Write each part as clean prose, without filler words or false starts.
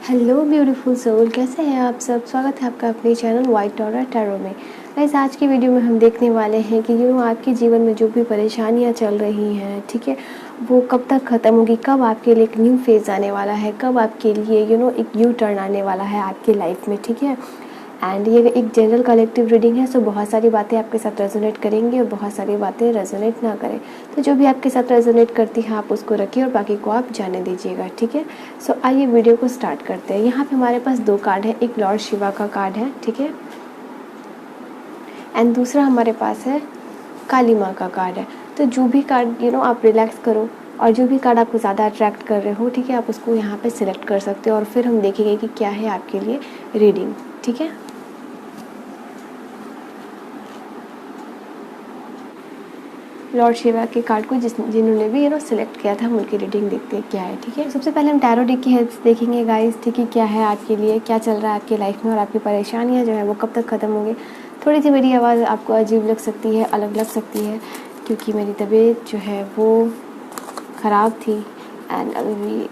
Hello beautiful soul, कैसे हैं आप सब। स्वागत है आपका अपने चैनल वाइट ऑरा टैरो में। गाइस, आज की वीडियो में हम देखने वाले हैं कि आपके जीवन में जो भी परेशानियां चल रही हैं, ठीक है, वो कब तक ख़त्म होगी, कब आपके लिए एक न्यू फेज़ आने वाला है, कब आपके लिए एक यू टर्न आने वाला है आपकी लाइफ में, ठीक है। एंड ये एक जनरल कलेक्टिव रीडिंग है, सो बहुत सारी बातें आपके साथ रेजोनेट करेंगी और बहुत सारी बातें रेजोनेट ना करें। तो जो भी आपके साथ रेजोनेट करती है आप उसको रखिए और बाकी को आप जाने दीजिएगा, ठीक है। सो आइए वीडियो को स्टार्ट करते हैं। यहाँ पे हमारे पास दो कार्ड है, एक लॉर्ड शिवा का कार्ड है, ठीक है, एंड दूसरा हमारे पास है काली माँ का कार्ड है। तो जो भी कार्ड आप रिलैक्स करो और जो भी कार्ड आपको ज़्यादा अट्रैक्ट कर रहे हो, ठीक है, आप उसको यहाँ पे सिलेक्ट कर सकते हो और फिर हम देखेंगे कि क्या है आपके लिए रीडिंग, ठीक है। लॉर्ड शिवा के कार्ड को जिन्होंने भी सिलेक्ट किया था, हम उनकी रीडिंग देखते हैं क्या है, ठीक है। सबसे पहले हम टैरो डेक की हेल्प से देखेंगे गाइस, ठीक है, क्या है आपके लिए, क्या चल रहा है आपकी लाइफ में और आपकी परेशानियां जो है वो कब तक ख़त्म होंगी। थोड़ी सी मेरी आवाज़ आपको अजीब लग सकती है, अलग लग सकती है, क्योंकि मेरी तबीयत जो है वो ख़राब थी एंड अभी भी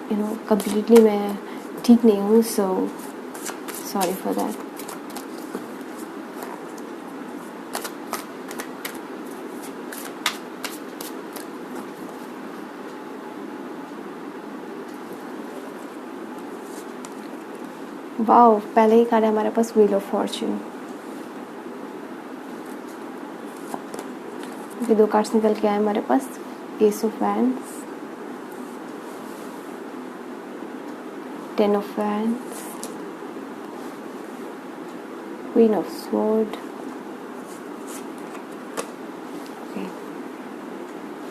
कम्प्लीटली मैं ठीक नहीं हूँ, so sorry for that. Wow, पहले ही कार्ड है हमारे पास व्हील ऑफ फॉर्च्यून। ये दो कार्ड्स निकल के आए हमारे पास, ace of wands, ten of wands, queen of sword,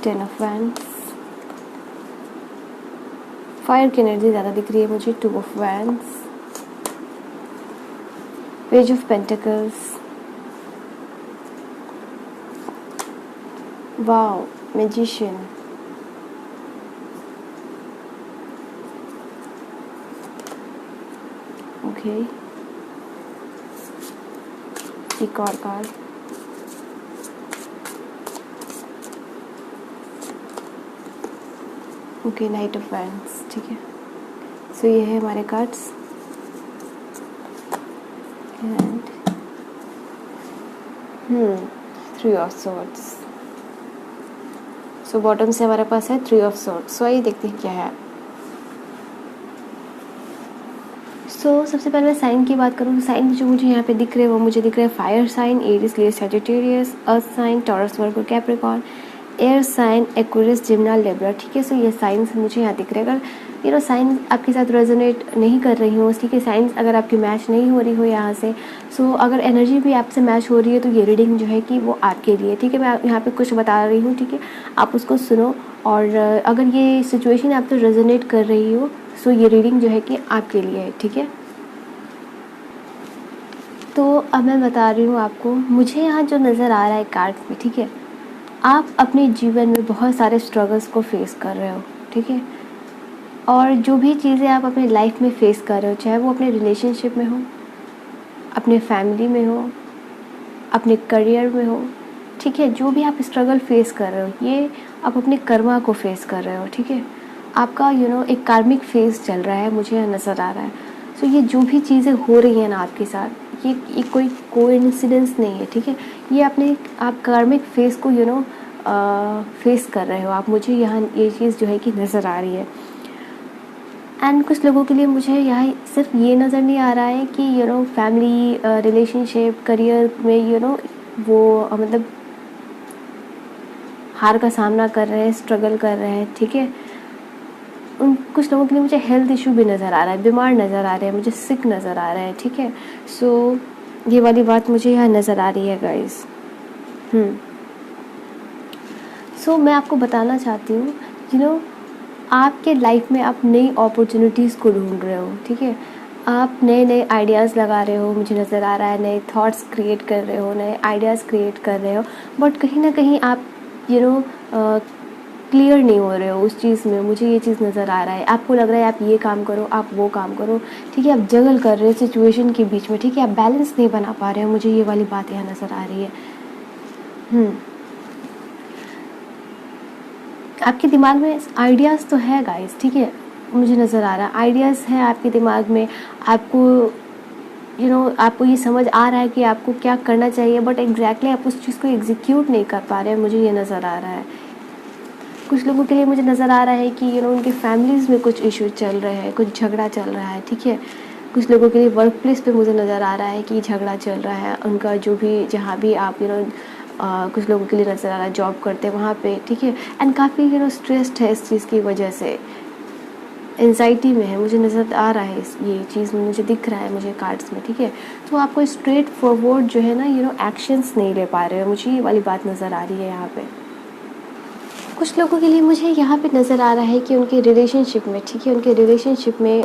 ten of wands. Fire की एनर्जी ज़्यादा दिख रही है मुझे, two of wands, page of pentacles, wow, magician, okay, एक और card, okay, knight of wands, ठीक है। सो ये है हमारे cards and three of swords. So bottom से हमारे पास है थ्री ऑफ सॉर्ड्स। सो आइए देखते हैं क्या है। सो सबसे पहले मैं साइन की बात करूँ तो साइन जो मुझे यहाँ पे दिख रहे हैं वो मुझे दिख रहे हैं fire sign, Aries, Leo, Sagittarius, earth sign, Taurus, Virgo, Capricorn, air sign, Aquarius, Gemini, Libra, ठीक है। सो ये साइंस मुझे यहाँ दिख रहे हैं। अगर साइंस आपके साथ रेजोनेट नहीं कर रही हो, ठीक है, साइंस अगर आपकी मैच नहीं हो रही हो यहाँ से, सो अगर एनर्जी भी आपसे मैच हो रही है तो ये रीडिंग जो है कि वो आपके लिए, ठीक है। मैं यहाँ पे कुछ बता रही हूँ, ठीक है, आप उसको सुनो और अगर ये सिचुएशन आपसे रेजोनेट कर रही हो सो ये रीडिंग जो है कि आपके लिए है, ठीक है। तो अब मैं बता रही हूँ आपको, मुझे यहाँ जो नज़र आ रहा है कार्ड्स में, ठीक है, आप अपने जीवन में बहुत सारे स्ट्रगल्स को फेस कर रहे हो, ठीक है, और जो भी चीज़ें आप अपने लाइफ में फेस कर रहे हो, चाहे वो अपने रिलेशनशिप में हो, अपने फैमिली में हो, अपने करियर में हो, ठीक है, जो भी आप स्ट्रगल फेस कर रहे हो ये आप अपने कर्मा को फेस कर रहे हो, ठीक है। आपका एक कार्मिक फेज चल रहा है, मुझे यहाँ नज़र आ रहा है। सो ये जो भी चीज़ें हो रही हैं ना आपके साथ, ये कोई कोइंसिडेंस नहीं है, ठीक है। ये आप कार्मिक फेस को फेस कर रहे हो आप, मुझे यहाँ ये चीज़ जो है कि नज़र आ रही है। एंड कुछ लोगों के लिए मुझे यहाँ सिर्फ ये नज़र नहीं आ रहा है कि फैमिली, रिलेशनशिप, करियर में वो मतलब हार का सामना कर रहे हैं, स्ट्रगल कर रहे हैं, ठीक है। कुछ लोगों के लिए मुझे हेल्थ इशू भी नज़र आ रहा है, बीमार नज़र आ रहे हैं, मुझे सिक नज़र आ रहा है, ठीक है। सो ये वाली बात मुझे यहाँ नज़र आ रही है गाइस। सो मैं आपको बताना चाहती हूँ आपके लाइफ में आप नई अपॉर्चुनिटीज़ को ढूंढ रहे हो, ठीक है, आप नए नए आइडियाज़ लगा रहे हो, मुझे नज़र आ रहा है, नए थॉट्स क्रिएट कर रहे हो, नए आइडियाज़ क्रिएट कर रहे हो, बट कहीं ना कहीं आप क्लियर नहीं हो रहे हो उस चीज़ में, मुझे ये चीज़ नज़र आ रहा है। आपको लग रहा है आप ये काम करो, आप वो काम करो, ठीक है, आप जगल कर रहे हो सिचुएशन के बीच में, ठीक है, आप बैलेंस नहीं बना पा रहे हो, मुझे ये वाली बात यहाँ नज़र आ रही है। आपके दिमाग में आइडियाज़ तो है गाइस, ठीक है, मुझे नज़र आ रहा है, आइडियाज़ हैं आपके दिमाग में, आपको आपको ये समझ आ रहा है कि आपको क्या करना चाहिए, बट एग्जैक्टली आप उस चीज़ को एग्जीक्यूट नहीं कर पा रहे हैं, मुझे ये नज़र आ रहा है। कुछ लोगों के लिए मुझे नज़र आ रहा है कि उनके फैमिलीज़ में कुछ इशू चल रहे हैं, कुछ झगड़ा चल रहा है, ठीक है। कुछ लोगों के लिए वर्क प्लेस पे मुझे नज़र आ रहा है कि झगड़ा चल रहा है, उनका जो भी जहाँ भी आप कुछ लोगों के लिए नज़र आ रहा है जॉब करते हैं वहाँ पे, ठीक है। एंड काफ़ी स्ट्रेस्ड है इस चीज़ की वजह से, एंजाइटी में है, मुझे नज़र आ रहा है ये चीज़ मुझे दिख रहा है मुझे कार्ड्स में, ठीक है। तो आपको स्ट्रेट फॉरवर्ड जो है ना एक्शंस नहीं ले पा रहे हो, मुझे ये वाली बात नज़र आ रही है यहाँ पे। कुछ लोगों के लिए मुझे यहाँ पे नज़र आ रहा है कि उनके रिलेशनशिप में, ठीक है, उनके रिलेशनशिप में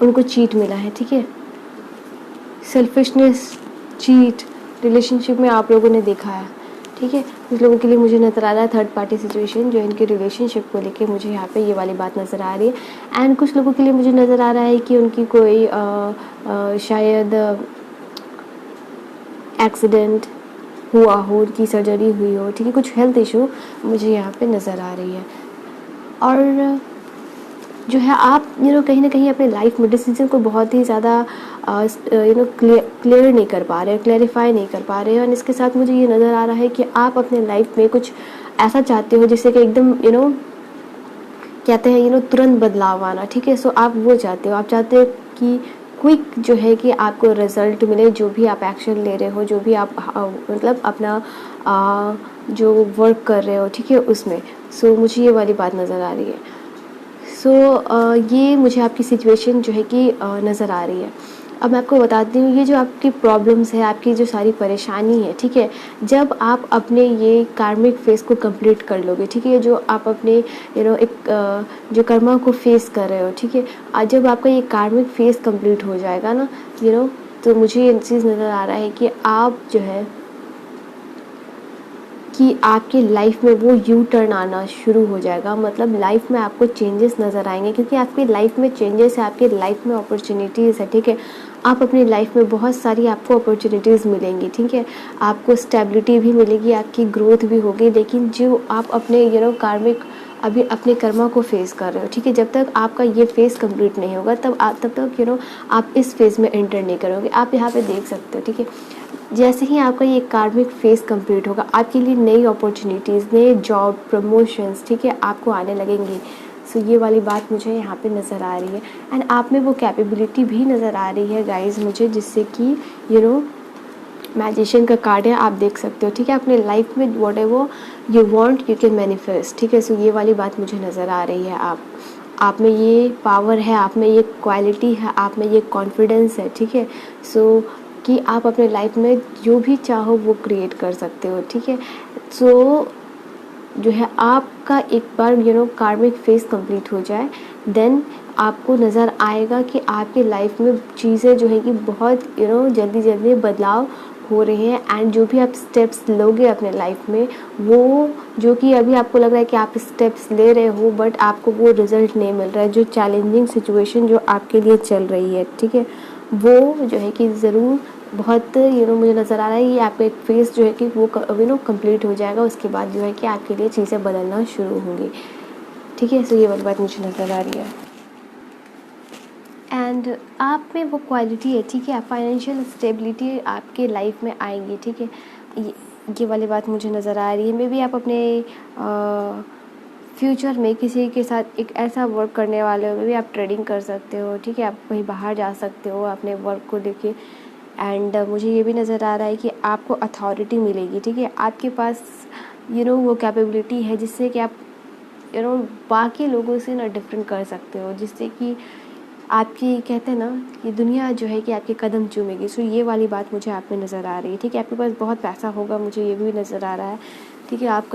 उनको चीट मिला है, ठीक है। सेल्फिशनेस, चीट रिलेशनशिप में आप लोगों ने देखा है, ठीक है। कुछ लोगों के लिए मुझे नज़र आ रहा है थर्ड पार्टी सिचुएशन, जो इनके रिलेशनशिप को लेके मुझे यहाँ पे ये वाली बात नज़र आ रही है। एंड कुछ लोगों के लिए मुझे नज़र आ रहा है कि उनकी कोई शायद एक्सीडेंट हुआ हो, उनकी सर्जरी हुई हो, ठीक है, कुछ हेल्थ इशू मुझे यहाँ पे नज़र आ रही है। और जो है आप कहीं ना कहीं अपने लाइफ में डिसीजन को बहुत ही ज़्यादा क्लियर नहीं कर पा रहे, क्लैरिफाई नहीं कर पा रहे हैं। और इसके साथ मुझे ये नज़र आ रहा है कि आप अपने लाइफ में कुछ ऐसा चाहते हो जिससे कि एकदम कहते हैं तुरंत बदलाव आना, ठीक है। सो आप वो चाहते हो, आप चाहते हो कि क्विक जो है कि आपको रिजल्ट मिले, जो भी आप एक्शन ले रहे हो, जो भी आप मतलब अपना जो वर्क कर रहे हो, ठीक है, उसमें। सो मुझे ये वाली बात नज़र आ रही है। सो ये मुझे आपकी सिचुएशन जो है कि नज़र आ रही है। अब मैं आपको बताती हूँ, ये जो आपकी प्रॉब्लम्स है, आपकी जो सारी परेशानी है, ठीक है, जब आप अपने ये कार्मिक फेस को कंप्लीट कर लोगे, ठीक है, जो आप अपने एक जो कर्मा को फेस कर रहे हो, ठीक है, जब आपका ये कार्मिक फेस कंप्लीट हो जाएगा ना तो मुझे ये चीज़ नज़र आ रहा है कि आप जो है कि आपकी लाइफ में वो यू टर्न आना शुरू हो जाएगा, मतलब लाइफ में आपको चेंजेस नज़र आएंगे, क्योंकि आपकी लाइफ में चेंजेस है, आपकी लाइफ में अपॉर्चुनिटीज़ है, ठीक है। आप अपनी लाइफ में बहुत सारी आपको अपॉर्चुनिटीज़ मिलेंगी, ठीक है, आपको स्टेबिलिटी भी मिलेगी, आपकी ग्रोथ भी होगी। लेकिन जो आप अपने कार्मिक अभी अपने कर्मा को फेस कर रहे हो, ठीक है, जब तक आपका ये फेस कंप्लीट नहीं होगा तब तक आप इस फेज़ में एंटर नहीं करोगे। आप यहाँ पे देख सकते हो, ठीक है, जैसे ही आपका ये कार्मिक फेस कंप्लीट होगा, आपके लिए नई अपॉर्चुनिटीज़, नए जॉब, प्रमोशंस, ठीक है, आपको आने लगेंगी। सो ये वाली बात मुझे यहाँ पे नज़र आ रही है। एंड आप में वो कैपेबिलिटी भी नज़र आ रही है गाइस मुझे, जिससे कि मैजिशियन का कार्ड है, आप देख सकते हो, ठीक है, अपने लाइफ में what ever you want you can manifest, ठीक है। सो ये वाली बात मुझे नज़र आ रही है। आप में ये पावर है, आप में ये क्वालिटी है, आप में ये कॉन्फिडेंस है, ठीक है। सो कि आप अपने लाइफ में जो भी चाहो वो क्रिएट कर सकते हो, ठीक है। सो जो है आपका एक बार कार्मिक फेस कंप्लीट हो जाए, देन आपको नज़र आएगा कि आपके लाइफ में चीज़ें जो है कि बहुत जल्दी जल्दी बदलाव हो रहे हैं। एंड जो भी आप स्टेप्स लोगे अपने लाइफ में, वो जो कि अभी आपको लग रहा है कि आप स्टेप्स ले रहे हो बट आपको वो रिज़ल्ट नहीं मिल रहा है, जो चैलेंजिंग सिचुएशन जो आपके लिए चल रही है, ठीक है, वो जो है कि ज़रूर बहुत मुझे नज़र आ रहा है ये आपका एक फेस जो है कि वो कंप्लीट हो जाएगा। उसके बाद जो है कि आपके लिए चीज़ें बदलना शुरू होंगी, ठीक है। सो ये वाली बात मुझे नज़र आ रही है। एंड आप में वो क्वालिटी है, ठीक है, फाइनेंशियल स्टेबिलिटी आपके लाइफ में आएंगी, ठीक है, ये वाली बात मुझे नज़र आ रही है। मे बी आप अपने फ्यूचर में किसी के साथ एक ऐसा वर्क करने वाले हो, मे बी आप ट्रेडिंग कर सकते हो, ठीक है, आप कहीं बाहर जा सकते हो अपने वर्क को लेके। एंड मुझे ये भी नज़र आ रहा है कि आपको अथॉरिटी मिलेगी, ठीक है, आपके पास वो कैपेबिलिटी है जिससे कि आप बाकी लोगों से ना डिफरेंट कर सकते हो, जिससे कि आपकी कहते हैं ना कि दुनिया जो है कि आपके कदम चूमेगी। सो ये वाली बात मुझे आप में नज़र आ रही है, ठीक है। आपके पास बहुत पैसा होगा, मुझे ये भी नज़र आ रहा है, ठीक है। आप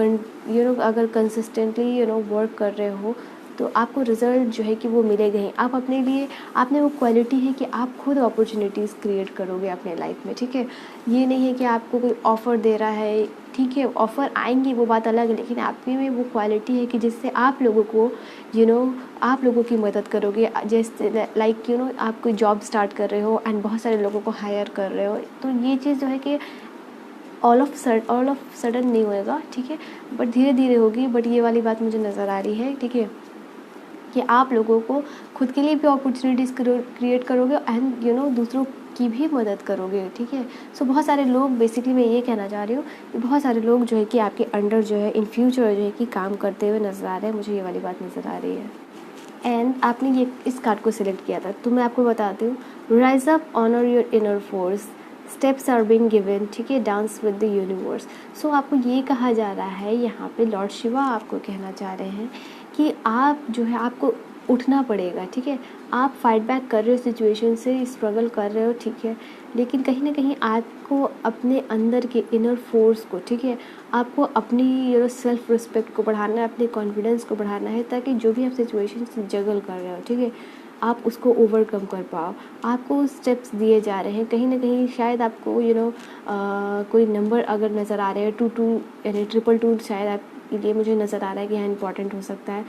अगर कंसिस्टेंटली वर्क कर रहे हो तो आपको रिज़ल्ट जो है कि वो मिलेगा ही। आप अपने लिए, आप में वो क्वालिटी है कि आप खुद अपॉर्चुनिटीज़ क्रिएट करोगे अपने लाइफ में, ठीक है। ये नहीं है कि आपको कोई ऑफ़र दे रहा है, ठीक है, ऑफ़र आएंगी वो बात अलग है, लेकिन आप में वो क्वालिटी है कि जिससे आप लोगों को आप लोगों की मदद करोगे। जैसे लाइक आप कोई जॉब स्टार्ट कर रहे हो एंड बहुत सारे लोगों को हायर कर रहे हो, तो ये चीज़ जो है कि ऑल ऑफ सडन नहीं होएगा, ठीक है, बट धीरे धीरे होगी। बट ये वाली बात मुझे नज़र आ रही है, ठीक है। कि आप लोगों को खुद के लिए भी अपॉर्चुनिटीज़ क्रिएट करोगे एंड दूसरों की भी मदद करोगे, ठीक है। सो बहुत सारे लोग, बेसिकली मैं ये कहना चाह रही हूँ कि बहुत सारे लोग जो है कि आपके अंडर जो है इन फ्यूचर जो है कि काम करते हुए नज़र आ रहे हैं, मुझे ये वाली बात नज़र आ रही है। एंड आपने ये इस कार्ड को सिलेक्ट किया था, तो मैं आपको बताती हूँ, rise up, honour your inner force, steps are being given, ठीक है, dance with the universe. So आपको ये कहा जा रहा है यहाँ पे, लॉर्ड शिवा आपको कहना चाह रहे हैं कि आप जो है आपको उठना पड़ेगा, ठीक है। आप फाइट बैक कर रहे हो सिचुएशन से, स्ट्रगल कर रहे हो, ठीक है, लेकिन कहीं ना कहीं आपको अपने अंदर के इनर फोर्स को, ठीक है, आपको अपनी सेल्फ रिस्पेक्ट को बढ़ाना है, अपने कॉन्फिडेंस को बढ़ाना है, ताकि जो भी आप सिचुएशन से जगल कर रहे हो, ठीक है, आप उसको ओवरकम कर पाओ। आपको स्टेप्स दिए जा रहे हैं, कहीं ना कहीं शायद आपको कोई नंबर अगर नज़र आ रहे हैं 22 यानी 222, शायद आपके लिए मुझे नज़र आ रहा है कि यहाँ इंपॉर्टेंट हो सकता है,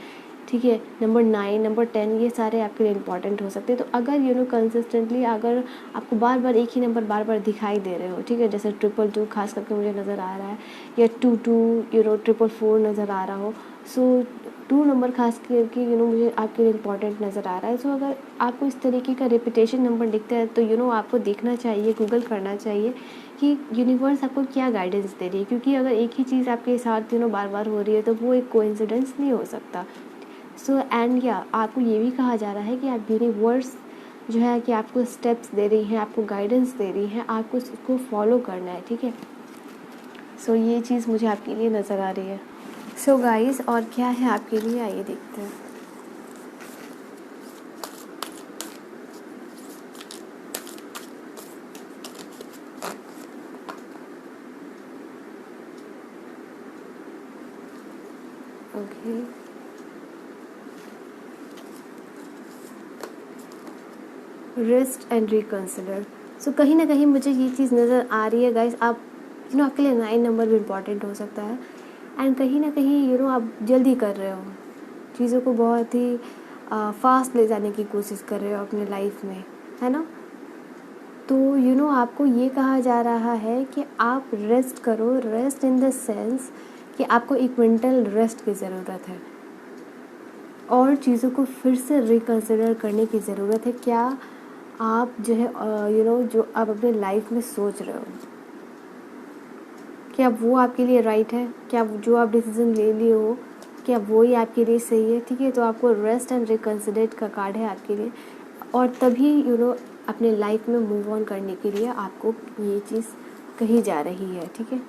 ठीक है। नंबर 9, नंबर 10, ये सारे आपके लिए इंपॉर्टेंट हो सकते हैं। तो अगर कंसिस्टेंटली अगर आपको बार बार एक ही नंबर बार बार दिखाई दे रहे हो, ठीक है, जैसे 222 खास करके मुझे नज़र आ रहा है, या 22 444 नज़र आ रहा हो, सो 2 नंबर खास करके मुझे आपके लिए इंपॉर्टेंट नज़र आ रहा है। सो अगर आपको इस तरीके का रिपीटेशन नंबर दिखता है तो आपको देखना चाहिए, गूगल करना चाहिए कि यूनिवर्स आपको क्या गाइडेंस दे रही है, क्योंकि अगर एक ही चीज़ आपके साथ बार बार हो रही है तो वो एक कोइंसिडेंस नहीं हो सकता। सो एंड या आपको ये भी कहा जा रहा है कि आप यूनिवर्स जो है कि आपको स्टेप्स दे रही है, आपको गाइडेंस दे रही है, आपको उसको फॉलो करना है, ठीक है। सो ये चीज़ मुझे आपके लिए नज़र आ रही है। सो गाइस, और क्या है आपके लिए, आइए देखते हैं। Okay, rest and reconsider. So कहीं ना कहीं मुझे ये चीज़ नज़र आ रही है गाइस, आप आपके लिए 9 नंबर भी इम्पॉर्टेंट हो सकता है, एंड कहीं ना कहीं आप जल्दी कर रहे हो, चीज़ों को बहुत ही फास्ट ले जाने की कोशिश कर रहे हो अपने लाइफ में, है ना। तो आपको ये कहा जा रहा है कि आप रेस्ट करो, रेस्ट इन द सेंस कि आपको एक मेंटल रेस्ट की ज़रूरत है और चीज़ों को फिर से रिकंसिडर करने की ज़रूरत है। क्या आप जो है जो आप अपने लाइफ में सोच रहे हो, क्या वो आपके लिए राइट है, क्या जो आप डिसीजन ले लिए हो क्या वो ही आपके लिए सही है, ठीक है। तो आपको रेस्ट एंड रिकंसिडर का कार्ड है आपके लिए, और तभी अपने लाइफ में मूव ऑन करने के लिए आपको ये चीज़ कही जा रही है, ठीक है।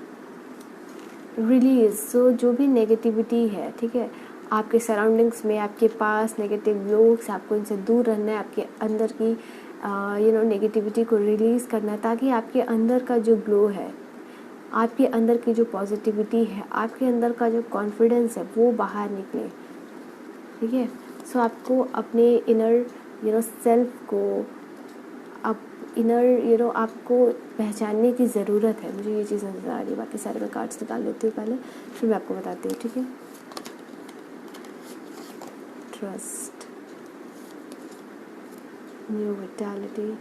रिलीज, सो जो भी नेगेटिविटी है, ठीक है, आपके सराउंडिंग्स में, आपके पास नेगेटिव लोग, आपको इनसे दूर रहना है, आपके अंदर की नेगेटिविटी को रिलीज़ करना है, ताकि आपके अंदर का जो ग्लो है, आपके अंदर की जो पॉजिटिविटी है, आपके अंदर का जो कॉन्फिडेंस है वो बाहर निकले, ठीक है। सो आपको अपने इनर सेल्फ को, आप इनर आपको पहचानने की ज़रूरत है। मुझे ये चीज़ नज़र आ रही है। बाकी सारे मैं कार्ड्स निकाल लेती हूँ पहले, फिर मैं आपको बताती हूँ, ठीक है। Trust, new vitality,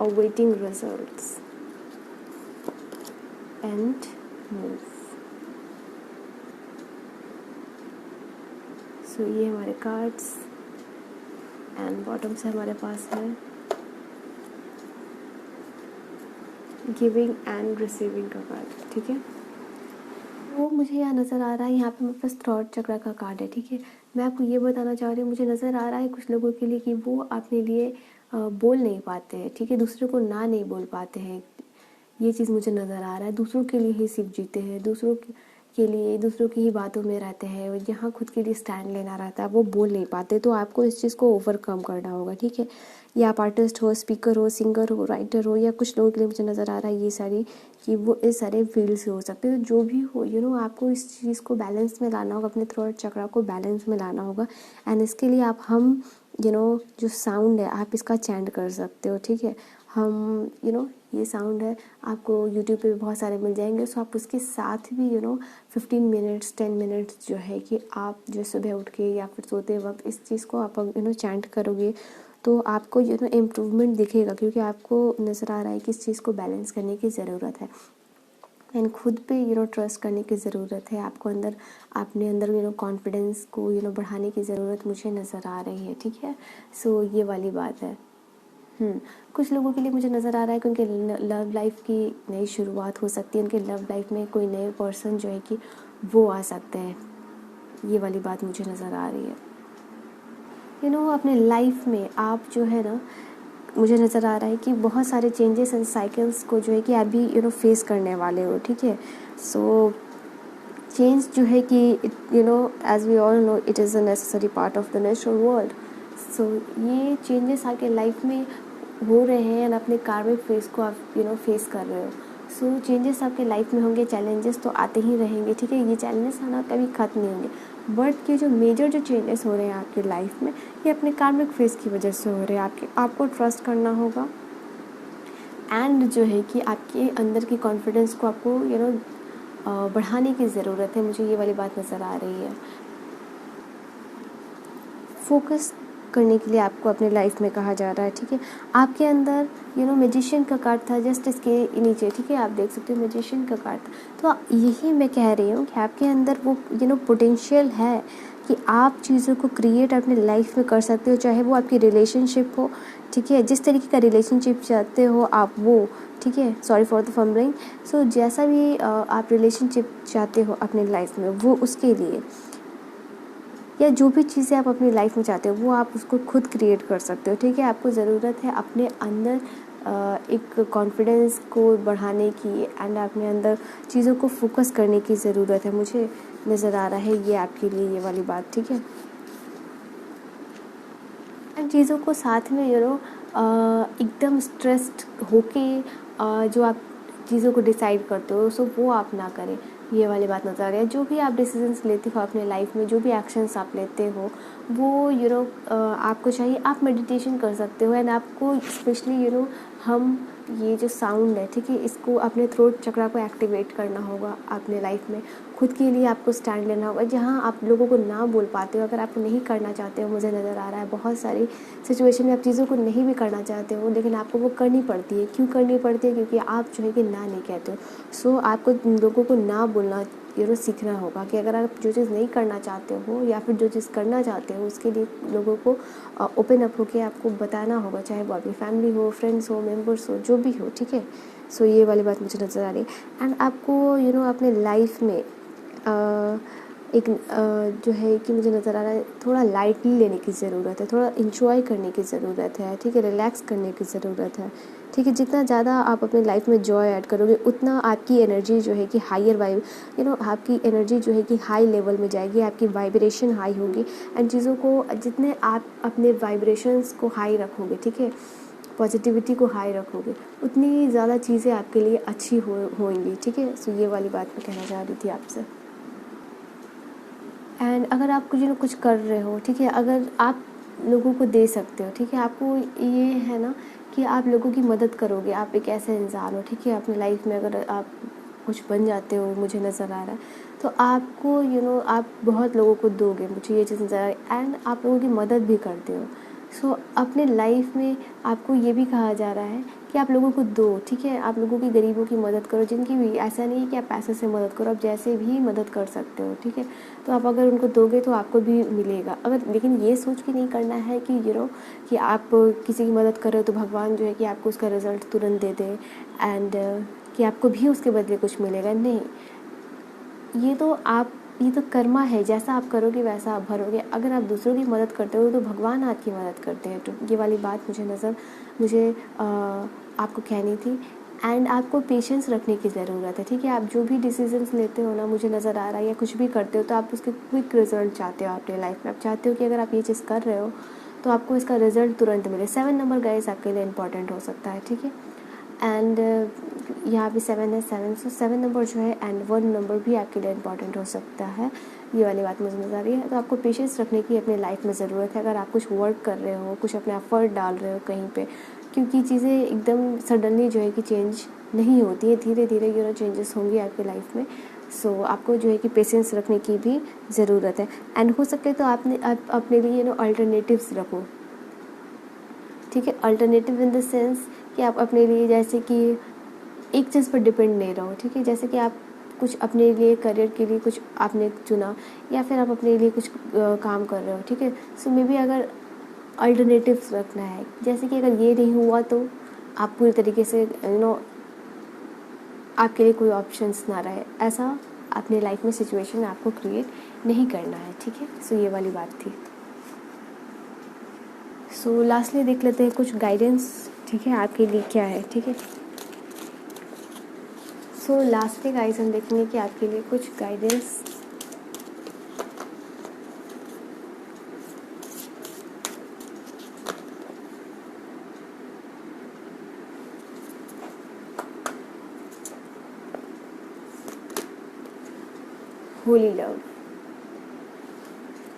awaiting results and move। सो ये हमारे कार्ड्स, एंड बॉटम से हमारे पास है गिविंग एंड रिसीविंग का कार्ड, ठीक है। वो मुझे यहाँ नज़र आ रहा है, यहाँ पे मेरे पास थ्रॉट चक्र का कार्ड है, ठीक है। मैं आपको ये बताना चाह रही हूँ, मुझे नज़र आ रहा है कुछ लोगों के लिए कि वो अपने लिए बोल नहीं पाते हैं, ठीक है, दूसरों को ना नहीं बोल पाते हैं। ये चीज़ मुझे नज़र आ रहा है, दूसरों के लिए ही सिर्फ जीते हैं, दूसरों के लिए, दूसरों की ही बातों में रहते हैं, और यहाँ खुद के लिए स्टैंड लेना रहता है, वो बोल नहीं पाते। तो आपको इस चीज़ को ओवरकम करना होगा, ठीक है। या आप आर्टिस्ट हो, स्पीकर हो, सिंगर हो, राइटर हो, या कुछ लोगों के लिए मुझे नज़र आ रहा है ये सारी कि वो इस सारे फील्ड से हो सकते हैं। तो जो भी हो आपको इस चीज़ को बैलेंस में लाना होगा, अपने थ्रोट चक्र को बैलेंस में लाना होगा। एंड इसके लिए आप हम जो साउंड है आप इसका चैंट कर सकते हो, ठीक है। हम ये साउंड है, आपको यूट्यूब पे भी बहुत सारे मिल जाएंगे। सो आप उसके साथ भी 15 मिनट्स 10 मिनट्स जो है कि आप जो सुबह उठ के या फिर सोते वक्त इस चीज़ को आप चैंट करोगे तो आपको इम्प्रूवमेंट दिखेगा, क्योंकि आपको नज़र आ रहा है कि इस चीज़ को बैलेंस करने की ज़रूरत है। एंड खुद पे ट्रस्ट करने की ज़रूरत है आपको अंदर, अपने अंदर कॉन्फिडेंस को बढ़ाने की ज़रूरत मुझे नज़र आ रही है, ठीक है। सो ये वाली बात है। कुछ लोगों के लिए मुझे नज़र आ रहा है कि उनके लव लाइफ की नई शुरुआत हो सकती है, उनके लव लाइफ में कोई नए पर्सन जो है कि वो आ सकते हैं, ये वाली बात मुझे नज़र आ रही है। अपने लाइफ में आप जो है ना, मुझे नज़र आ रहा है कि बहुत सारे चेंजेस एंड साइकिल्स को जो है कि आप भी फेस करने वाले हो, ठीक है। सो चेंज जो है कि as we all know it is a necessary part of the natural world. So ये चेंजेस आपके लाइफ में हो रहे हैं एंड अपने कार्मिक फेस को आप फेस कर रहे हो। सो चेंजेस आपके लाइफ में होंगे, चैलेंजेस तो आते ही रहेंगे, ठीक है। ये चैलेंजेस आना कभी ख़त्म नहीं होंगे, बट ये जो मेजर जो चेंजेस हो रहे हैं आपकी लाइफ में, ये अपने कार्मिक फेस की वजह से हो रहे हैं। आपको ट्रस्ट करना होगा एंड जो है कि आपके अंदर की कॉन्फिडेंस को आपको बढ़ाने की ज़रूरत है। मुझे ये वाली बात नज़र आ रही है। फोकस करने के लिए आपको अपने लाइफ में कहा जा रहा है, ठीक है। आपके अंदर मैजिशियन का कार्ड था जस्ट इसके नीचे, ठीक है, आप देख सकते हो मैजिशियन का कार्ड था। तो यही मैं कह रही हूँ कि आपके अंदर वो पोटेंशियल है कि आप चीज़ों को क्रिएट अपने लाइफ में कर सकते हो, चाहे वो आपकी रिलेशनशिप हो, ठीक है, जिस तरीके का रिलेशनशिप चाहते हो आप वो, ठीक है, सॉरी फॉर द फम्बलिंग। सो जैसा भी आप रिलेशनशिप चाहते हो अपने लाइफ में, वो उसके लिए या जो भी चीज़ें आप अपनी लाइफ में चाहते हो वो आप उसको खुद क्रिएट कर सकते हो, ठीक है। आपको ज़रूरत है अपने अंदर एक कॉन्फिडेंस को बढ़ाने की एंड अपने अंदर चीज़ों को फोकस करने की ज़रूरत है। मुझे नज़र आ रहा है ये आपके लिए ये वाली बात, ठीक है। एंड चीज़ों को साथ में एकदम स्ट्रेस्ड होके जो आप चीज़ों को डिसाइड करते हो, सो वो आप ना करें, ये वाली बात नज़र आ रही है। जो भी आप डिसीजंस लेते हो अपने लाइफ में, जो भी एक्शंस आप लेते हो, वो आपको चाहिए आप मेडिटेशन कर सकते हो एंड आपको स्पेशली हम ये जो साउंड है, ठीक है, इसको अपने थ्रोट चक्रा को एक्टिवेट करना होगा अपने लाइफ में। खुद के लिए आपको स्टैंड लेना होगा, जहाँ आप लोगों को ना बोल पाते हो, अगर आप नहीं करना चाहते हो, मुझे नज़र आ रहा है बहुत सारी सिचुएशन में आप चीज़ों को नहीं भी करना चाहते हो लेकिन आपको वो करनी पड़ती है। क्यों करनी पड़ती है? क्योंकि आप जो है कि ना नहीं कहते हो। सो आपको लोगों को ना बोलना सीखना होगा कि अगर आप जो चीज़ नहीं करना चाहते हो या फिर जो चीज़ करना चाहते हो उसके लिए लोगों को ओपन अप होकर आपको बताना होगा, चाहे वो आपकी फैमिली हो, फ्रेंड्स हो, मेंबर्स हो, जो भी हो, ठीक है। सो ये वाली बात मुझे नज़र आ रही है। एंड आपको अपने लाइफ में एक जो है कि मुझे नज़र आ रहा है थोड़ा लाइटली लेने की ज़रूरत है, थोड़ा इंजॉय करने की ज़रूरत है, ठीक है, रिलैक्स करने की ज़रूरत है, ठीक है। जितना ज़्यादा आप अपने लाइफ में जॉय ऐड करोगे उतना आपकी एनर्जी जो है कि हायर आपकी एनर्जी जो है कि हाई लेवल में जाएगी, आपकी वाइब्रेशन हाई होगी एंड चीज़ों को जितने आप अपने वाइब्रेशंस को हाई रखोगे, ठीक है, पॉजिटिविटी को हाई रखोगे, उतनी ज़्यादा चीज़ें आपके लिए अच्छी होंगी, ठीक है। सो ये वाली बात मैं कहना चाह रही थी आपसे। एंड अगर आप कुछ कर रहे हो, ठीक है, अगर आप लोगों को दे सकते हो, ठीक है, आपको ये है ना कि आप लोगों की मदद करोगे, आप एक ऐसे इंसान हो, ठीक है, अपनी लाइफ में अगर आप कुछ बन जाते हो, मुझे नज़र आ रहा है, तो आपको आप बहुत लोगों को दोगे, मुझे ये चीज़ नज़र आ रही है एंड आप लोगों की मदद भी करते हो। सो अपने लाइफ में आपको ये भी कहा जा रहा है कि आप लोगों को दो, ठीक है, आप लोगों की गरीबों की मदद करो, जिनकी भी ऐसा नहीं है कि आप पैसे से मदद करो, आप जैसे भी मदद कर सकते हो, ठीक है। तो आप अगर उनको दोगे तो आपको भी मिलेगा। अगर लेकिन ये सोच के नहीं करना है कि कि आप किसी की मदद कर रहे हो तो भगवान जो है कि आपको उसका रिजल्ट तुरंत दे दे एंड कि आपको भी उसके बदले कुछ मिलेगा, नहीं। ये तो कर्मा है, जैसा आप करोगे वैसा आप भरोगे। अगर आप दूसरों की मदद करते हो तो भगवान आपकी मदद करते हैं। तो ये वाली बात मुझे आपको कहनी थी एंड आपको पेशेंस रखने की ज़रूरत है, ठीक है। आप जो भी डिसीजंस लेते हो ना, मुझे नज़र आ रहा है, या कुछ भी करते हो तो आप उसके क्विक रिजल्ट चाहते हो अपने लाइफ में। आप चाहते हो कि अगर आप ये चीज़ कर रहे हो तो आपको इसका रिजल्ट तुरंत मिले। 7 नंबर गाइस आपके लिए इंपॉर्टेंट हो सकता है, ठीक है। एंड यहाँ पे 7 है, 7, सो 7 नंबर जो है एंड 1 नंबर भी आपके लिए इंपॉर्टेंट हो सकता है। ये वाली बात मुझे नज़र आ रही है। तो आपको पेशेंस रखने की अपने लाइफ में ज़रूरत है। अगर आप कुछ वर्क कर रहे हो, कुछ अपना एफर्ट डाल रहे हो कहीं पे, क्योंकि चीज़ें एकदम सडनली जो है कि चेंज नहीं होती है, धीरे धीरे चेंजेस होंगी आपकी लाइफ में। सो आपको जो है कि पेशेंस रखने की भी ज़रूरत है एंड हो सके तो आप अपने लिए अल्टरनेटिव्स रखो, ठीक है। अल्टरनेटिव इन द सेंस कि आप अपने लिए जैसे कि एक चीज़ पर डिपेंड नहीं रहो, ठीक है। जैसे कि आप कुछ अपने लिए करियर के लिए कुछ आपने चुना, या फिर आप अपने लिए कुछ काम कर रहे हो, ठीक है। सो मे बी अगर अल्टरनेटिव्स रखना है, जैसे कि अगर ये नहीं हुआ तो आप पूरी तरीके से आपके लिए कोई ऑप्शंस ना रहे, ऐसा अपने लाइफ में सिचुएशन आपको क्रिएट नहीं करना है, ठीक है। सो ये वाली बात थी। सो लास्टली देख लेते हैं कुछ गाइडेंस, ठीक है, आपके लिए क्या है, ठीक है। सो लास्टली गाइस हम देखेंगे कि आपके लिए कुछ गाइडेंस होली लव।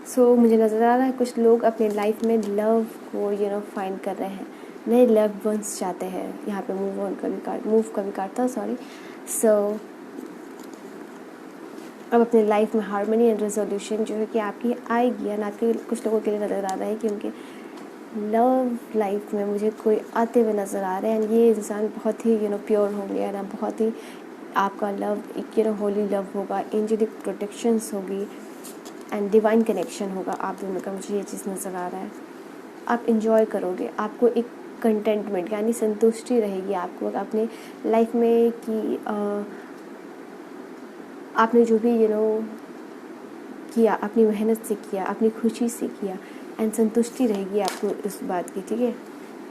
सो मुझे नज़र आ रहा है कुछ लोग अपने लाइफ में लव को फाइंड कर रहे हैं, नए लव वंस चाहते हैं। यहाँ पे मूव कभी काटता, सॉरी। सो अब अपने लाइफ में हार्मनी एंड रेजोल्यूशन जो है कि आपकी आएगी, एंड आपके कुछ लोगों के लिए नज़र आ रहा है कि उनके लव लाइफ में मुझे कोई आते हुए नज़र आ रहे हैं, एंड ये इंसान बहुत ही प्योर होंगे, एंड बहुत ही आपका लव एक होली लव होगा, एंजेलिक प्रोटेक्शंस होगी, एंड डिवाइन कनेक्शन होगा आप दोनों का। मुझे ये चीज़ नज़र आ रहा है। आप इन्जॉय करोगे, आपको एक कंटेंटमेंट यानी संतुष्टि रहेगी आपको अपने लाइफ में कि आपने जो भी किया, अपनी मेहनत से किया, अपनी खुशी से किया, एंड संतुष्टि रहेगी आपको इस बात की, ठीक है।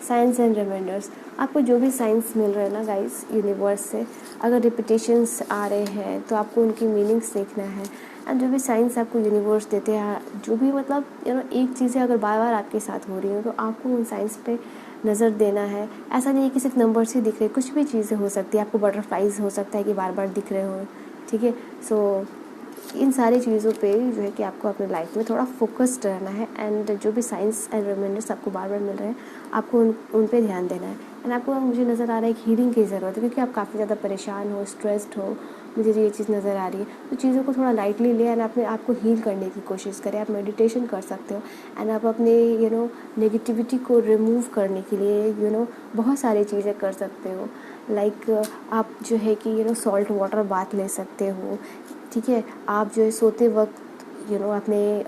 साइंस एंड रिमाइंडर्स, आपको जो भी साइंस मिल रहे हैं ना गाइस यूनिवर्स से, अगर रिपीटेशंस आ रहे हैं तो आपको उनकी मीनिंग्स देखना है, एंड जो भी साइंस आपको यूनिवर्स देते हैं, जो भी मतलब एक चीज़ें अगर बार बार आपके साथ हो रही हो तो आपको उन साइंस पे नज़र देना है। ऐसा नहीं है कि सिर्फ नंबर्स ही दिख रहे, कुछ भी चीज़ें हो सकती है, आपको बटरफ्लाइज हो सकता है कि बार बार दिख रहे हो, ठीक है। सो इन सारी चीज़ों पे जो है कि आपको अपने लाइफ में थोड़ा फोकस्ड रहना है, एंड जो भी साइंस एंड रिमाइंडर्स आपको बार बार मिल रहे हैं आपको उन पे ध्यान देना है। एंड आपको मुझे नज़र आ रहा है कि हीलिंग की ज़रूरत है, क्योंकि आप काफ़ी ज़्यादा परेशान हो, स्ट्रेस्ड हो, मुझे ये चीज़ नज़र आ रही है। तो चीज़ों को थोड़ा लाइटली ले, एंड अपने आप को हील करने की कोशिश करें। आप मेडिटेशन कर सकते हो, एंड आप अपने नेगेटिविटी को रिमूव करने के लिए बहुत सारी चीज़ें कर सकते हो। लाइक आप जो है कि सॉल्ट वाटर बाथ ले सकते हो, ठीक है। आप जो है सोते वक्त अपने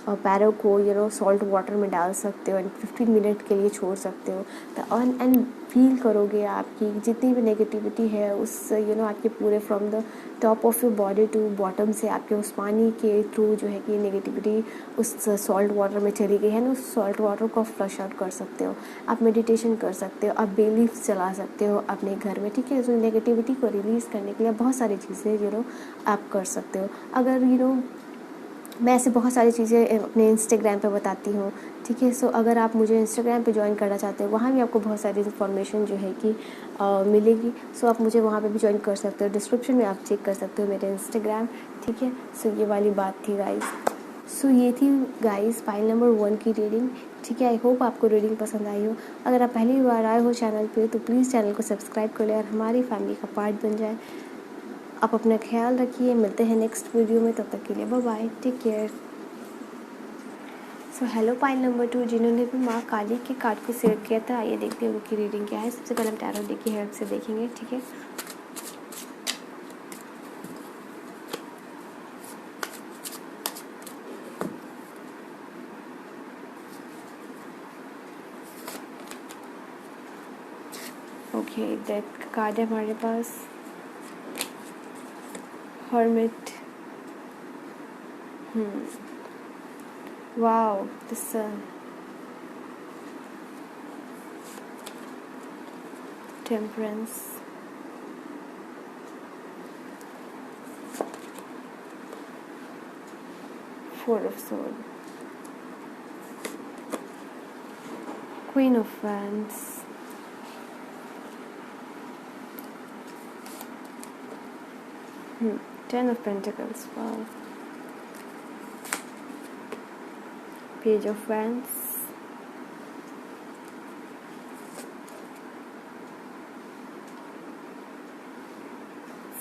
पैरों को सॉल्ट वाटर में डाल सकते हो, एंड 15 मिनट के लिए छोड़ सकते हो। तो एंड फील करोगे आपकी जितनी भी नेगेटिविटी है उस आपके पूरे from the top of your body to bottom से आपके उस पानी के थ्रू जो है कि नेगेटिविटी उस सॉल्ट वाटर में चली गई है ना, उस सॉल्ट वाटर को फ्लश आउट कर सकते हो। आप मेडिटेशन कर सकते हो, आप बेलीफ चला सकते हो अपने घर में, ठीक है। तो नेगेटिविटी को रिलीज़ करने के लिए बहुत सारी चीज़ें आप कर सकते हो। अगर मैं ऐसे बहुत सारी चीज़ें अपने इंस्टाग्राम पे बताती हूँ, ठीक है। सो अगर आप मुझे इंस्टाग्राम पे ज्वाइन करना चाहते हो, वहाँ भी आपको बहुत सारी इन्फॉर्मेशन जो है कि मिलेगी। सो आप मुझे वहाँ पे भी ज्वाइन कर सकते हो, डिस्क्रिप्शन में आप चेक कर सकते हो मेरे इंस्टाग्राम, ठीक है। सो ये वाली बात थी गाइस। सो ये थी गाइस फाइल नंबर 1 की रीडिंग, ठीक है। आई होप आपको रीडिंग पसंद आई हो। अगर आप पहली बार आए हो चैनल पे तो प्लीज़ चैनल को सब्सक्राइब कर ले और हमारी फैमिली का पार्ट बन जाए। आप अपना ख्याल रखिए, मिलते हैं नेक्स्ट वीडियो में, तब तक के लिए bye bye, take care. So hello pile number 2, जिन्होंने भी माँ काली के कार्ड को सिलेक्ट किया था, आइए देखते हैं उनकी रीडिंग क्या है। सबसे पहले हम टैरो डेक की हेल्प से देखेंगे, ठीक है। ओके, डेथ का कार्ड है हमारे पास, hermit, wow, the sun, temperance, four of sword, queen of wands, ten of pentacles, wow, page of wands,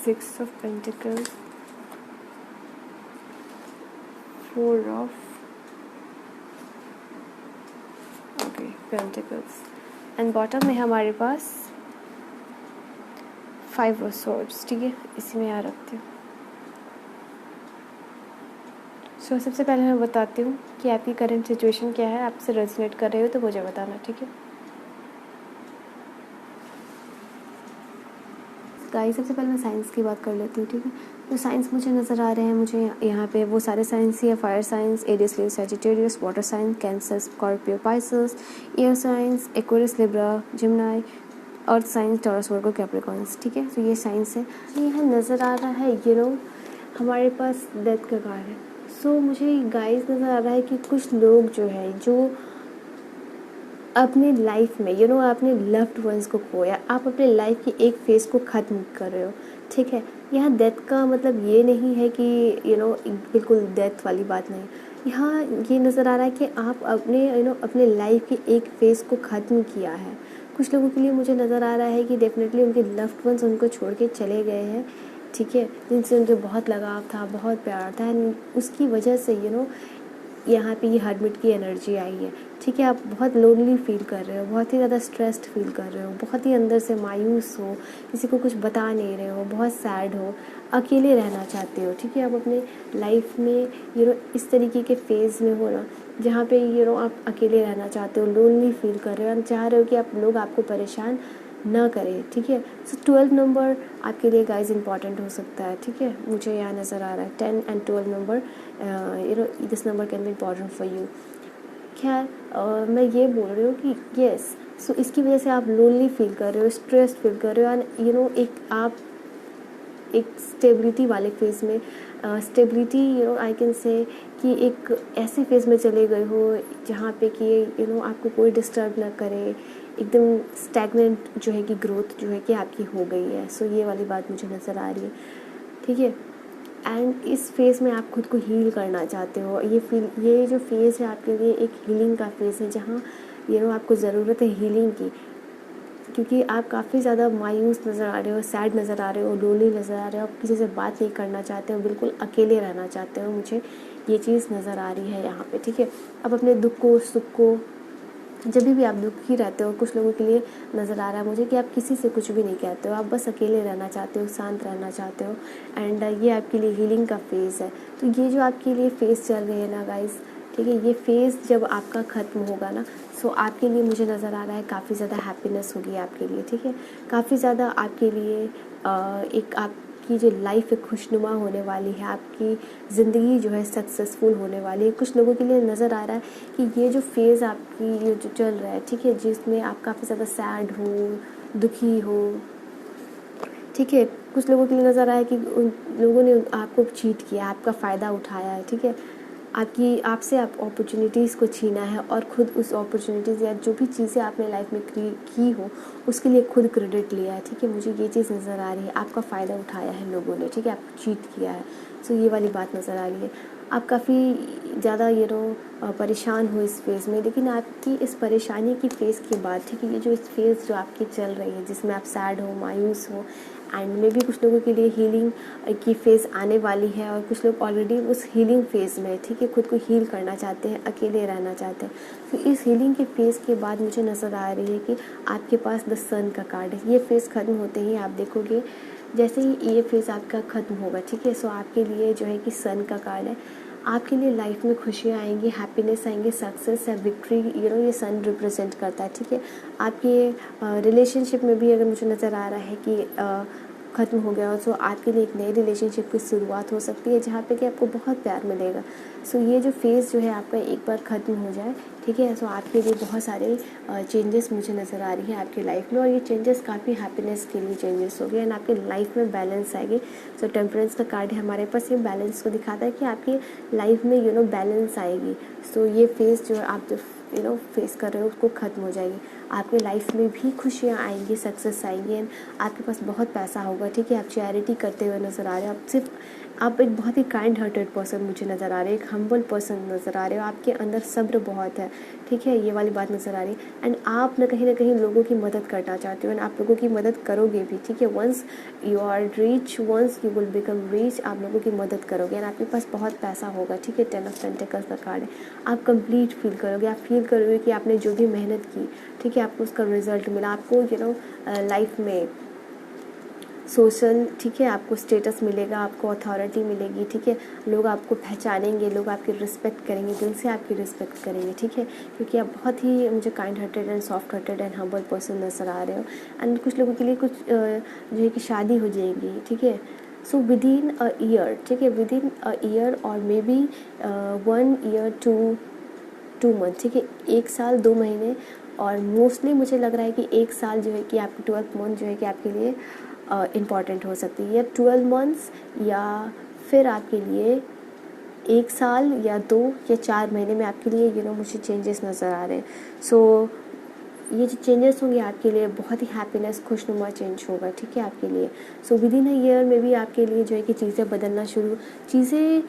six of pentacles, four of pentacles, and bottom में हमारे पास 5 ऑफ सॉर्ड्स, ठीक है, इसी में यहाँ रखती हूँ। सो सबसे पहले मैं बताती हूँ कि आपकी करंट सिचुएशन क्या है, आपसे रेजोनेट कर रहे हो तो मुझे बताना, ठीक है गाइस। सबसे पहले मैं साइंस की बात कर लेती हूँ, ठीक है। तो साइंस मुझे नज़र आ रहे हैं, मुझे यहाँ पे वो सारे साइंस ही है, fire signs, Aries Leo Sagittarius, water signs, Cancer, Scorpio, Pisces, air signs, Aquarius, Libra, Gemini, earth signs, Taurus, Virgo, Capricorns, ठीक है। तो ये साइंस है। यहाँ नज़र आ रहा है हमारे पास डेथ का कार्ड है। सो मुझे गाइस नज़र आ रहा है कि कुछ लोग जो है जो अपने लाइफ में आपने लव्ड वंस को खोया, आप अपने लाइफ की एक फेज़ को ख़त्म कर रहे हो, ठीक है। यहाँ डेथ का मतलब ये नहीं है कि बिल्कुल डेथ वाली बात नहीं। यहाँ ये नज़र आ रहा है कि आप अपने अपने लाइफ की एक फेज़ को ख़त्म किया है। कुछ लोगों के लिए मुझे नज़र आ रहा है कि डेफिनेटली उनके लव्ड वंस उनको छोड़ के चले गए हैं, ठीक है, जिनसे उनके बहुत लगाव था, बहुत प्यार था, एंड उसकी वजह से यहाँ पे ये हर्मिट की एनर्जी आई है, ठीक है। आप बहुत लोनली फील कर रहे हो, बहुत ही ज़्यादा स्ट्रेस्ड फील कर रहे हो, बहुत ही अंदर से मायूस हो, किसी को कुछ बता नहीं रहे हो, बहुत सैड हो, अकेले रहना चाहते हो, ठीक है। आप अपने लाइफ में इस तरीके के फेज़ में हो ना, जहाँ पे आप अकेले रहना चाहते हो, लोनली फील कर रहे हो, और चाह रहे हो कि आप लोग आपको परेशान ना करें, ठीक है। सो 12 नंबर आपके लिए गाइस इंपॉर्टेंट हो सकता है, ठीक है। मुझे यहाँ नज़र आ रहा है 10 and 12 number, this number can be important for you. खैर मैं ये बोल रही हूँ कि येस, सो इसकी वजह से आप लोनली फील कर रहे हो, स्ट्रेस्ड फील कर रहे हो, एंड एक आप एक स्टेबिलिटी वाले फेज़ में, स्टेबिलिटी आई कैन से कि एक ऐसे फेज़ में चले गए हो जहाँ पे कि आपको कोई डिस्टर्ब ना करे, एकदम स्टैगनेंट जो है कि ग्रोथ जो है कि आपकी हो गई है। सो ये वाली बात मुझे नज़र आ रही है, ठीक है। एंड इस फेज़ में आप खुद को हील करना चाहते हो। ये जो फेज़ है आपके लिए एक हीलिंग का फेज़ है, जहाँ आपको ज़रूरत है हीलिंग की, क्योंकि आप काफ़ी ज़्यादा मायूस नज़र आ रहे हो, सैड नज़र आ रहे हो, लोनली नज़र आ रहे हो, आप किसी से बात नहीं करना चाहते हो, बिल्कुल अकेले रहना चाहते हो। मुझे ये चीज़ नज़र आ रही है यहाँ पे, ठीक है। अब अपने दुख को, सुख को, जब भी आप दुखी रहते हो, कुछ लोगों के लिए नज़र आ रहा है मुझे कि आप किसी से कुछ भी नहीं कहते हो, आप बस अकेले रहना चाहते हो, शांत रहना चाहते हो, एंड ये आपके लिए हीलिंग का फेज़ है। तो ये जो आपके लिए फेज़ चल रही है ना गाइस, ठीक है, ये फेज़ जब आपका ख़त्म होगा ना, सो आपके लिए मुझे नज़र आ रहा है काफ़ी ज़्यादा हैप्पीनेस होगी आपके लिए, ठीक है। काफ़ी ज़्यादा आपके लिए एक आपकी जो लाइफ है खुशनुमा होने वाली है, आपकी ज़िंदगी जो है सक्सेसफुल होने वाली है। कुछ लोगों के लिए नज़र आ रहा है कि ये जो फेज़ आपकी ये जो चल रहा है, ठीक है, जिसमें आप काफ़ी ज़्यादा सैड हो, दुखी हो, ठीक है, कुछ लोगों के लिए नज़र आया कि उन लोगों ने आपको चीट किया, आपका फ़ायदा उठाया है, ठीक है, आपसे आप अपॉर्चुनिटीज़ को छीना है, और ख़ुद उस अपॉर्चुनिटीज़ या जो भी चीज़ें आपने लाइफ में की हो उसके लिए खुद क्रेडिट लिया है, ठीक है। मुझे ये चीज़ नज़र आ रही है, आपका फ़ायदा उठाया है लोगों ने, ठीक है, आपको चीट किया है। सो ये वाली बात नज़र आ रही है। आप काफ़ी ज़्यादा परेशान हो इस फेज़ में, लेकिन आपकी इस परेशानी की फ़ेज़ के बाद, ठीक है, ये जो इस फेज़ जो आपकी चल रही है जिसमें आप सैड हो, मायूस हो, एंड में भी कुछ लोगों के लिए हीलिंग की फ़ेज़ आने वाली है, और कुछ लोग ऑलरेडी उस हीलिंग फ़ेज़ में, ठीक है, खुद को हील करना चाहते हैं, अकेले रहना चाहते हैं। तो इस हीलिंग के फ़ेज़ के बाद मुझे नज़र आ रही है कि आपके पास द सन का कार्ड है। ये फ़ेज़ ख़त्म होते ही आप देखोगे, जैसे ही ये फेज़ आपका ख़त्म होगा, ठीक है, सो आपके लिए जो है कि सन का कार्ड है, आपके लिए लाइफ में खुशियाँ आएंगी, हैप्पीनेस आएंगे, सक्सेस है, विक्ट्री, ये सन रिप्रेजेंट करता है, ठीक है। आपके रिलेशनशिप में भी अगर मुझे नज़र आ रहा है कि ख़त्म हो गया हो, सो आपके लिए एक नए रिलेशनशिप की शुरुआत हो सकती है, जहाँ पे कि आपको बहुत प्यार मिलेगा। सो ये जो फेज़ जो है आपका एक बार ख़त्म हो जाए, ठीक है, सो आपके लिए बहुत सारे चेंजेस मुझे नज़र आ रही है आपकी लाइफ में, और ये चेंजेस काफ़ी हैप्पीनेस के लिए चेंजेस हो गए, एंड आपके लाइफ में बैलेंस आएगी। सो टेम्परेंस का कार्ड है हमारे पास, ये बैलेंस को दिखाता है कि आपकी लाइफ में बैलेंस आएगी। सो ये फेज़ जो आप जो फेस कर रहे हो उसको ख़त्म हो जाएगी, आपके लाइफ में भी खुशियाँ आएंगी, सक्सेस आएंगी, एंड आपके पास बहुत पैसा होगा, ठीक है। आप चैरिटी करते हुए नज़र आ रहे हो, आप एक बहुत ही काइंड हार्टेड पर्सन मुझे नज़र आ रहे हो, एक हम्बल पर्सन नज़र आ रहे हो, आपके अंदर सब्र बहुत है, ठीक है, ये वाली बात नज़र आ रही है। एंड आप ना कहीं लोगों की मदद करना चाहते हो, एंड आप लोगों की मदद करोगे भी, ठीक है। Once you are rich, once you will become rich, आप लोगों की मदद करोगे, एंड आपके पास बहुत पैसा होगा, ठीक है। 10 ऑफ पेंटिकल्स का कार्ड है, आप कंप्लीट फील करोगे, आप फील करोगे कि आपने जो भी मेहनत की, ठीक है, आपको उसका रिजल्ट मिला, आपको लाइफ में सोशल, ठीक है, आपको स्टेटस मिलेगा, आपको अथॉरिटी मिलेगी, ठीक है, लोग आपको पहचानेंगे, लोग आपकी रिस्पेक्ट करेंगे, दिल से आपकी रिस्पेक्ट करेंगे, ठीक है, क्योंकि आप बहुत ही मुझे kind hearted and soft hearted and humble person नज़र आ रहे हो। एंड कुछ लोगों के लिए कुछ जो है कि शादी हो जाएगी, ठीक है। So with in a year, ठीक है, विद इन अ ईयर और may be 1 year two month, ठीक है, 1 साल 2 महीने, और मोस्टली मुझे लग रहा है कि 1 साल जो है कि आपकी 12th मंथ जो है कि आपके लिए इम्पॉर्टेंट हो सकती है, या 12 मंथ्स, या फिर आपके लिए 1 साल या 2 या 4 महीने में आपके लिए मुझे चेंजेस नज़र आ रहे हैं। सो ये जो चेंजेस होंगे आपके लिए बहुत ही हैप्पीनेस, खुशनुमा चेंज होगा, ठीक है, आपके लिए। So with in a year में भी आपके लिए जो है कि चीज़ें बदलना शुरू, चीज़ें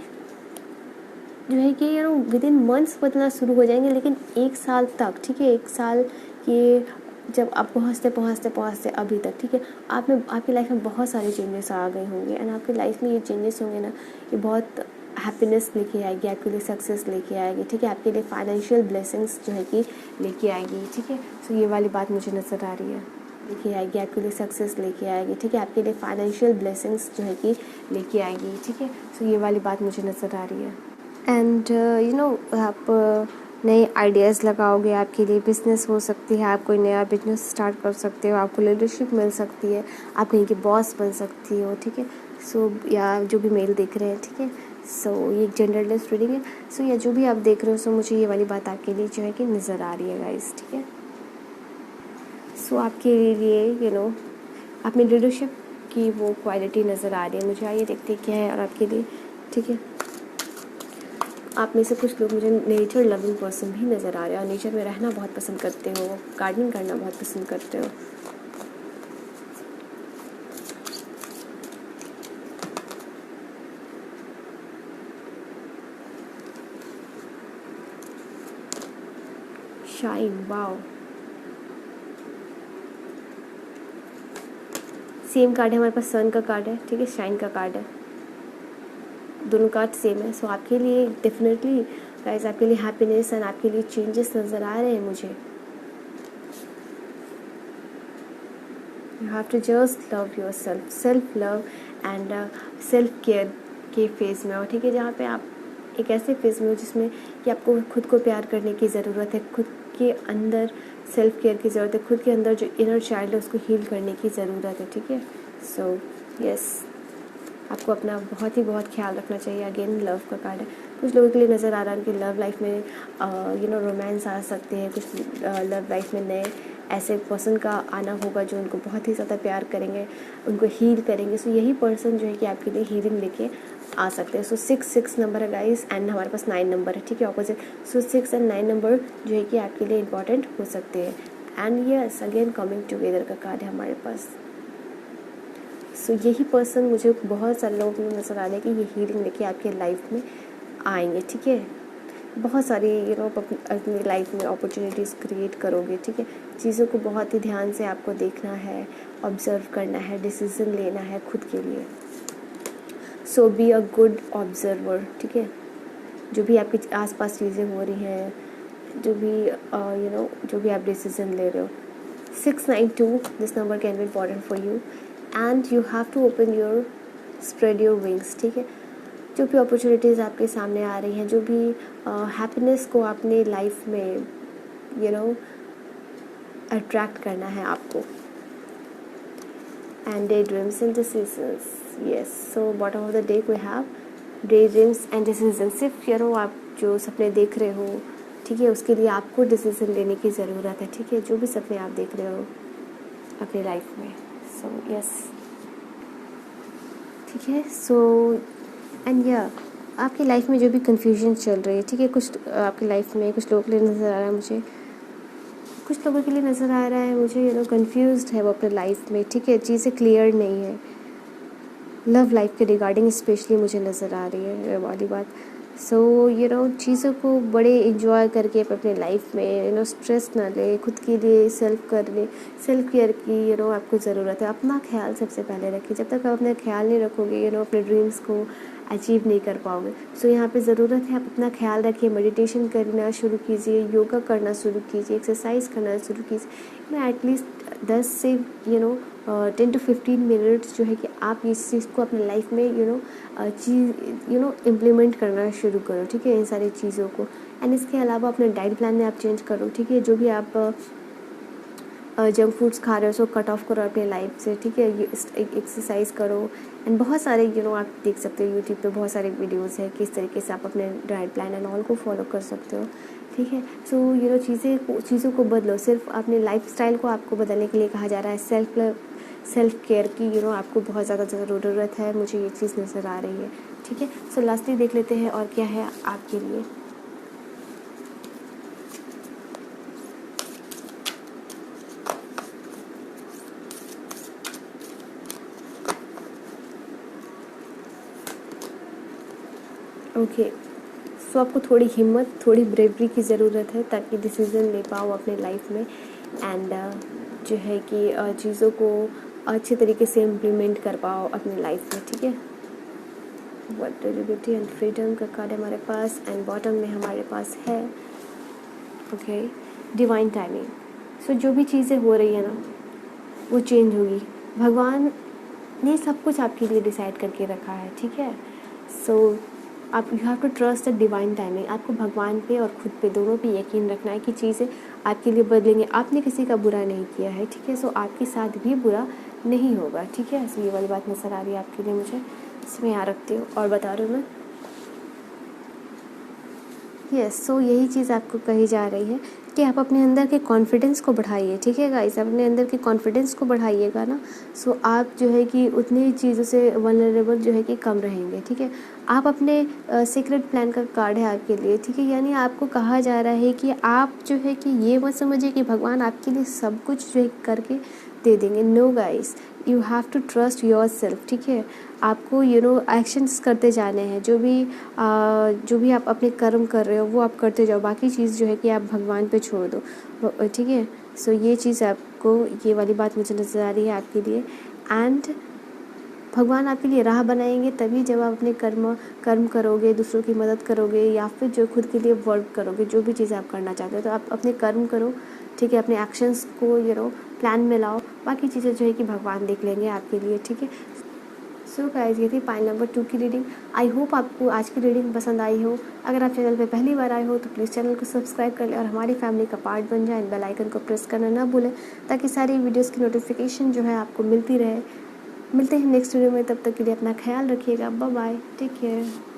जो है कि विद इन मंथ्स बदलना शुरू हो जाएंगे, लेकिन 1 साल तक, ठीक है, 1 साल के जब आप पहुँचते अभी तक, ठीक है, आप में आपकी लाइफ में बहुत सारे चेंजेस आ गए होंगे, एंड आपकी लाइफ में ये चेंजेस होंगे ना, ये बहुत हैप्पीनेस लेके आएगी, आपके लिए सक्सेस लेके आएगी, ठीक है, आपके लिए फाइनेंशियल ब्लेसिंग्स जो है कि लेके आएगी, ठीक है। सो ये वाली बात मुझे नज़र आ रही है, लेके आएगी, आपके लिए सक्सेस लेके आएगी, ठीक है, आपके लिए फाइनेंशियल ब्लेसिंग्स जो है कि लेके आएगी, ठीक है। सो ये वाली बात मुझे नज़र आ रही है। एंड आप नए आइडियाज़ लगाओगे, आपके लिए बिज़नेस हो सकती है, आप कोई नया बिजनेस स्टार्ट कर सकते हो, आपको लीडरशिप मिल सकती है, आप कहीं की बॉस बन सकती हो, ठीक है। सो या जो भी मेल देख रहे हैं, ठीक है, सो ये एक जनरलिस्ट रीडिंग है। सो या जो भी आप देख रहे हो, सो मुझे ये वाली बात आपके लिए जो है कि नज़र आ रही है गाइस, ठीक है। सो आपके लिए आप में लीडरशिप की वो क्वालिटी नज़र आ रही है मुझे। आइए देखते क्या है और आपके लिए, ठीक है। आप में से कुछ लोग मुझे नेचर लविंग पर्सन भी नज़र आ रहे हैं, और नेचर में रहना बहुत पसंद करते हो, गार्डनिंग करना बहुत पसंद करते हो। शाइन, वाओ, सेम कार्ड है हमारे पास, सन का कार्ड है, ठीक है, शाइन का कार्ड है, दोनों कार्ड सेम है। सो आपके लिए डेफिनेटली गाइस, आपके लिए हैप्पीनेस एंड आपके लिए चेंजेस नज़र आ रहे हैं मुझे। You have to just love yourself, self love and self care के फेज़ में हो, ठीक है, जहाँ पे आप एक ऐसे फेज़ में हो जिसमें कि आपको खुद को प्यार करने की ज़रूरत है, खुद के अंदर सेल्फ केयर की ज़रूरत है, खुद के अंदर जो इनर चाइल्ड है उसको हील करने की ज़रूरत है, ठीक है। सो यस, आपको अपना बहुत ख्याल रखना चाहिए। अगेन लव का कार्ड है, कुछ लोगों के लिए नज़र आ रहा है कि लव लाइफ में रोमांस आ सकते हैं, कुछ लव लाइफ में नए ऐसे पर्सन का आना होगा जो उनको बहुत ही ज़्यादा प्यार करेंगे, उनको हील करेंगे। सो यही पर्सन जो है कि आपके लिए हीलिंग लेके आ सकते हैं। सो 6 नंबर है गाइस, एंड हमारे पास 9 नंबर है, ठीक है, ऑपोजिट। सो 6 एंड 9 नंबर जो है कि आपके लिए इंपॉर्टेंट हो सकते हैं। And yes, again coming together का कार्ड है हमारे पास। सो यही पर्सन मुझे बहुत सारे लोगों को नज़र आ रहा है कि ये हीलिंग लेके आपके लाइफ में आएंगे, ठीक है। बहुत सारी अपनी लाइफ में अपॉर्चुनिटीज़ क्रिएट करोगे, ठीक है। चीज़ों को बहुत ही ध्यान से आपको देखना है, ऑब्जर्व करना है, डिसीजन लेना है खुद के लिए। सो बी अ गुड ऑब्जर्वर, ठीक है। जो भी आपके आसपास चीज़ें हो रही हैं, जो भी जो भी आप डिसीजन ले रहे हो। 692, this number can be important for you, and you have to open your, spread your wings, ठीक है। जो भी अपॉर्चुनिटीज़ आपके सामने आ रही हैं, जो भी हैप्पीनेस को आपने लाइफ में अट्रैक्ट करना है आपको। And daydreams and decisions, yes. So bottom of the day we have daydreams and decision. सिर्फ आप जो सपने देख रहे हो, ठीक है, उसके लिए आपको डिसीजन लेने की ज़रूरत है, ठीक है, जो भी सपने आप देख रहे हो अपनी लाइफ में। सो यस, ठीक है। सो एंड या आपकी लाइफ में जो भी कन्फ्यूजन चल रही है, ठीक है, कुछ आपकी लाइफ में कुछ लोगों के लिए नज़र आ रहा है मुझे, कुछ लोगों के लिए नज़र आ रहा है मुझे कन्फ्यूज्ड है वो अपने लाइफ में, ठीक है, चीज़ें क्लियर नहीं है लव लाइफ के रिगार्डिंग, स्पेशली मुझे नज़र आ रही है ये वाली बात। सो चीज़ों को बड़े इंजॉय करके अपने लाइफ में स्ट्रेस ना ले, खुद के लिए सेल्फ केयर की आपको ज़रूरत है। अपना ख्याल सबसे पहले रखिए। जब तक आप अपना ख्याल नहीं रखोगे अपने ड्रीम्स को अचीव नहीं कर पाओगे। सो यहाँ पे ज़रूरत है आप अपना ख्याल रखिए, मेडिटेशन करना शुरू कीजिए, योगा करना शुरू कीजिए, एक्सरसाइज करना शुरू कीजिए, एटलीस्ट 10 से 10 to 15 मिनट्स जो है कि आप इस चीज़ को अपने लाइफ में इम्प्लीमेंट करना शुरू करो, ठीक है, इन सारी चीज़ों को। एंड इसके अलावा अपने डाइट प्लान में आप चेंज करो, ठीक है, जो भी आप जंक फूड्स खा रहे हो उसको कट ऑफ करो अपने लाइफ से, ठीक है, एक्सरसाइज करो। एंड बहुत सारे आप देख सकते हो यूट्यूब पे बहुत सारे वीडियोस है किस तरीके से आप अपने डाइट प्लान एंड ऑल को फॉलो कर सकते हो, ठीक है। सो चीज़ों को बदलो, सिर्फ अपने लाइफ स्टाइल को आपको बदलने के लिए कहा जा रहा है। सेल्फ केयर की आपको बहुत ज़्यादा ज़रूरत है, मुझे ये चीज़ नज़र आ रही है, ठीक है। सो लास्टली देख लेते हैं और क्या है आपके लिए। ओके, सो आपको थोड़ी हिम्मत, थोड़ी ब्रेवरी की ज़रूरत है ताकि डिसीज़न ले पाओ अपने लाइफ में। एंड जो है कि चीज़ों को अच्छे तरीके से इम्प्लीमेंट कर पाओ अपने लाइफ में, ठीक है। लिबर्टी एंड फ्रीडम का कार्ड हमारे पास, एंड बॉटम में हमारे पास है ओके डिवाइन टाइमिंग। सो जो भी चीज़ें हो रही है ना वो चेंज होगी, भगवान ने सब कुछ आपके लिए डिसाइड करके रखा है, ठीक है। सो आप you have to trust the divine timing. आपको भगवान पे और खुद पे दोनों पे यकीन रखना है कि चीज़ें आपके लिए बदलेंगे। आपने किसी का बुरा नहीं किया है, ठीक है, सो आपके साथ भी बुरा नहीं होगा, ठीक है। सो ये वाली बात नज़र आ रही है आपके लिए मुझे, इसमें यहाँ रखती हूँ और बता रही हूँ मैं। यस, सो यही चीज़ आपको कही जा रही है कि आप अपने अंदर के कॉन्फिडेंस को बढ़ाइए, ठीक है गाइस, अपने अंदर के कॉन्फिडेंस को बढ़ाइएगा ना, सो आप जो है कि उतनी चीज़ों से वल्नरेबल जो है कि कम रहेंगे, ठीक है। आप अपने सीक्रेट प्लान का कार्ड है आपके लिए, ठीक है, यानी आपको कहा जा रहा है कि आप जो है कि ये मत समझिए कि भगवान आपके लिए सब कुछ जो है करके दे देंगे। No guys, you have to trust yourself, ठीक है। आपको एक्शंस करते जाने हैं, जो भी आप अपने कर्म कर रहे हो वो आप करते जाओ, बाकी चीज़ जो है कि आप भगवान पे छोड़ दो, ठीक है। सो ये चीज़ आपको, ये वाली बात मुझे नज़र आ रही है आपके लिए। एंड भगवान आपके लिए राह बनाएंगे तभी जब आप अपने कर्म करोगे, दूसरों की मदद करोगे, या फिर जो खुद के लिए वर्क करोगे, जो भी चीज़ आप करना चाहते हो, तो आप अपने कर्म करो, ठीक है, अपने एक्शंस को प्लान में लाओ, बाकी चीज़ें जो है कि भगवान देख लेंगे आपके लिए, ठीक है। सो गाइस, ये थी पाइल नंबर 2 की रीडिंग। आई होप आपको आज की रीडिंग पसंद आई हो। अगर आप चैनल पे पहली बार आए हो तो प्लीज़ चैनल को सब्सक्राइब कर लें और हमारी फैमिली का पार्ट बन जाए। बेल आइकन को प्रेस करना ना भूलें ताकि सारी वीडियोस की नोटिफिकेशन जो है आपको मिलती रहे। मिलते हैं नेक्स्ट वीडियो में, तब तक के लिए अपना ख्याल रखिएगा। Bye bye, take care.